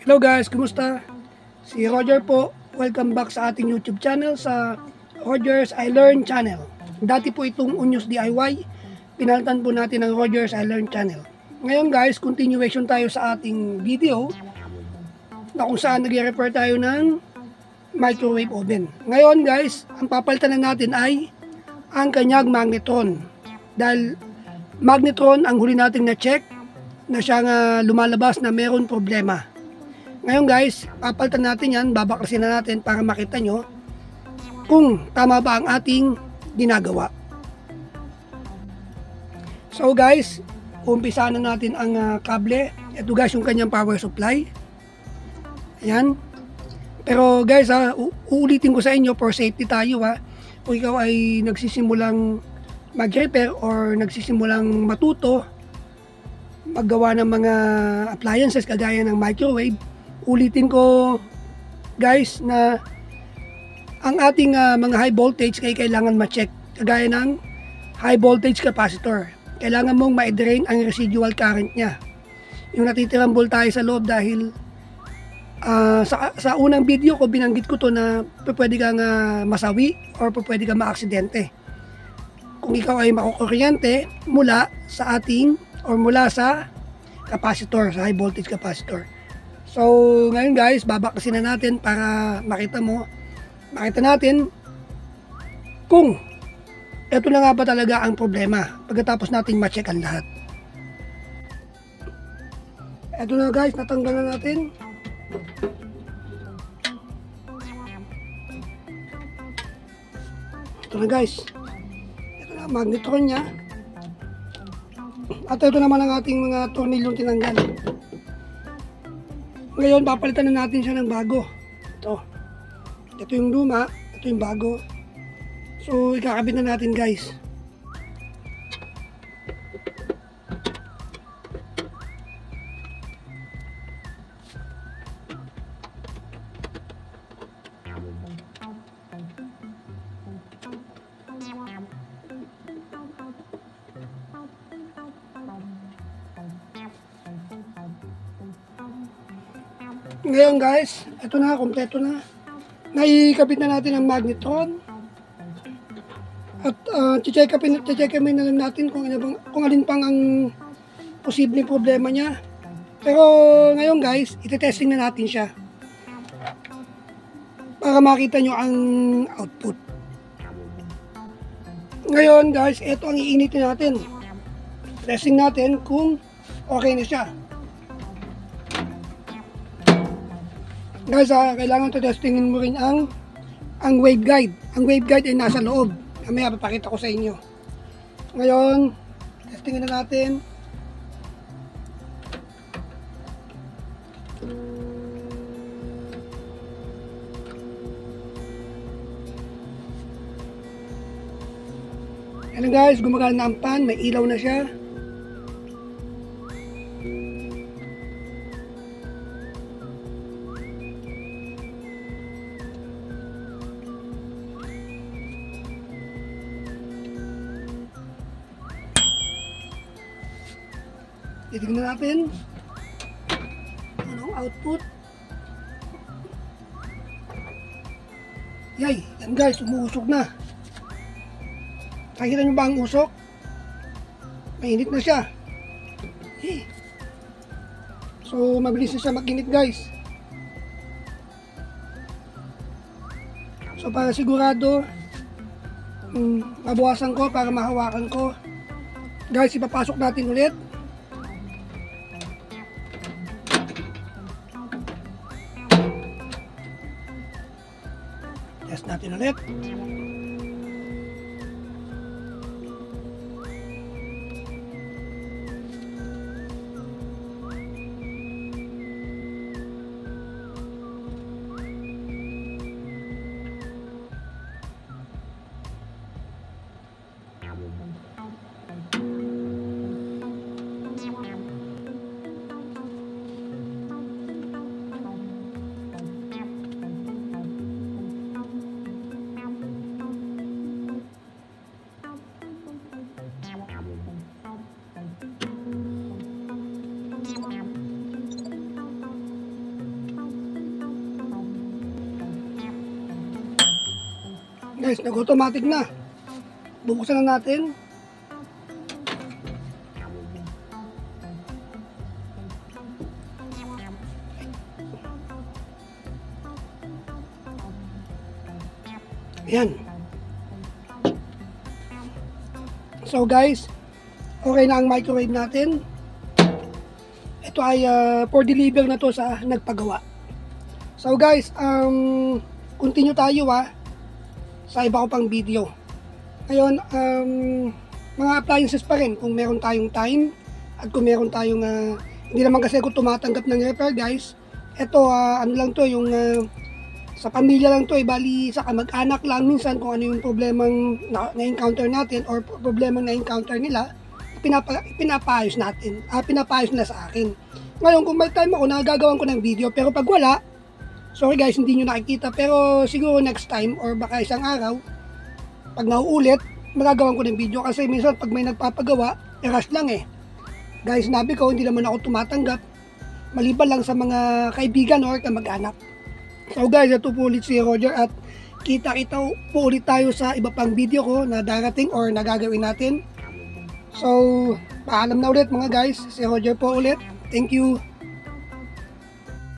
Hello guys, kumusta? Si Roger po. Welcome back sa ating YouTube channel sa Roger's I Learn channel. Dati po itong Unyos DIY. Pinalitan po natin ang Roger's I Learn channel. Ngayon guys, continuation tayo sa ating video na kung saan nag-repair tayo ng microwave oven. Ngayon guys, ang papalitan na natin ay ang kanyang magnetron. Dahil magnetron ang huli nating na-check na siyang lumalabas na meron problema. Ngayon guys, papalitan natin yan, babaklasin na natin para makita nyo kung tama ba ang ating ginagawa. So guys, umpisa na natin ang kable. Ito guys yung kanyang power supply. Ayan. Pero guys uulitin ko sa inyo for safety tayo kung ikaw ay nagsisimulang mag-repair or nagsisimulang matuto maggawa ng mga appliances kagaya ng microwave, ulitin ko guys na ang ating mga high voltage kailangan ma-check kagaya ng high voltage capacitor. Kailangan mong ma-drain ang residual current niya, yung natitirang voltage sa loob. Dahil sa unang video ko binanggit ko to na pwede kang masawi or pwede kang maaksidente kung ikaw ay makukuryente mula sa ating or mula sa capacitor, sa high voltage capacitor. So ngayon guys, babaklasin na natin para makita natin kung ito na nga ba talaga ang problema pagkatapos natin ma-check ang lahat. Ito na guys, natanggal na natin. Ito na guys, ito na ang magnetron niya. At ito naman ang ating mga tornilyong tinanggal. Ngayon, papalitan na natin siya ng bago. Ito yung luma, ito yung bago. So, ikakabit na natin guys. Ngayon guys, ito na, kompleto na. Naikabit na natin ang magnetron. At checkin na lang natin kung alin pang ang posibleng problema niya. Pero ngayon guys, ite-testing na natin siya para makita nyo ang output. Ngayon guys, ito ang iinitin natin. Testing natin kung okay na siya. Guys, kailangan testingin mo rin ang waveguide. Ang waveguide ay nasa loob. Mamaya papakita ko sa inyo. Ngayon, testingin na natin. Ayan guys, gumagana na ang pan, may ilaw na siya. Titignan natin anong output. Yay! Yan guys, umuusok na. Nakikita nyo ba ang usok? Mainit na siya. So mabilis na siya mag-init guys. So para sigurado mabawasan ko para mahawakan ko guys, ipapasok natin ulit. Test natin ulit. Guys, nag-automatic na. Bubuksan na natin. Ayan. So guys, okay na ang microwave natin. Ito ay for deliver na to sa nagpagawa. So guys, continue tayo sa iba ko pang video. Ngayon, mga appliances pa rin kung meron tayong time at kung meron tayong hindi naman kasi ako tumatanggap ng repair guys. Ito ano lang to, yung sa pamilya lang to, bali sa kamag-anak lang minsan kung ano yung problemang na-encounter natin or problemang na-encounter nila, pinapayos natin, pinapayos nila sa akin. Ngayon kung may time ako, nagagawan ko ng video, pero pag wala, sorry guys, hindi nyo nakikita, pero siguro next time or baka isang araw, pag nauulit, magagawan ko ng video kasi minsan pag may nagpapagawa, rush lang Guys, sinabi ko, hindi naman ako tumatanggap, maliban lang sa mga kaibigan or kamag-anak. So guys, ito po ulit si Roger at kita-kita po ulit tayo sa iba pang video ko na darating or nagagawin natin. So, paalam na ulit mga guys, si Roger po ulit. Thank you.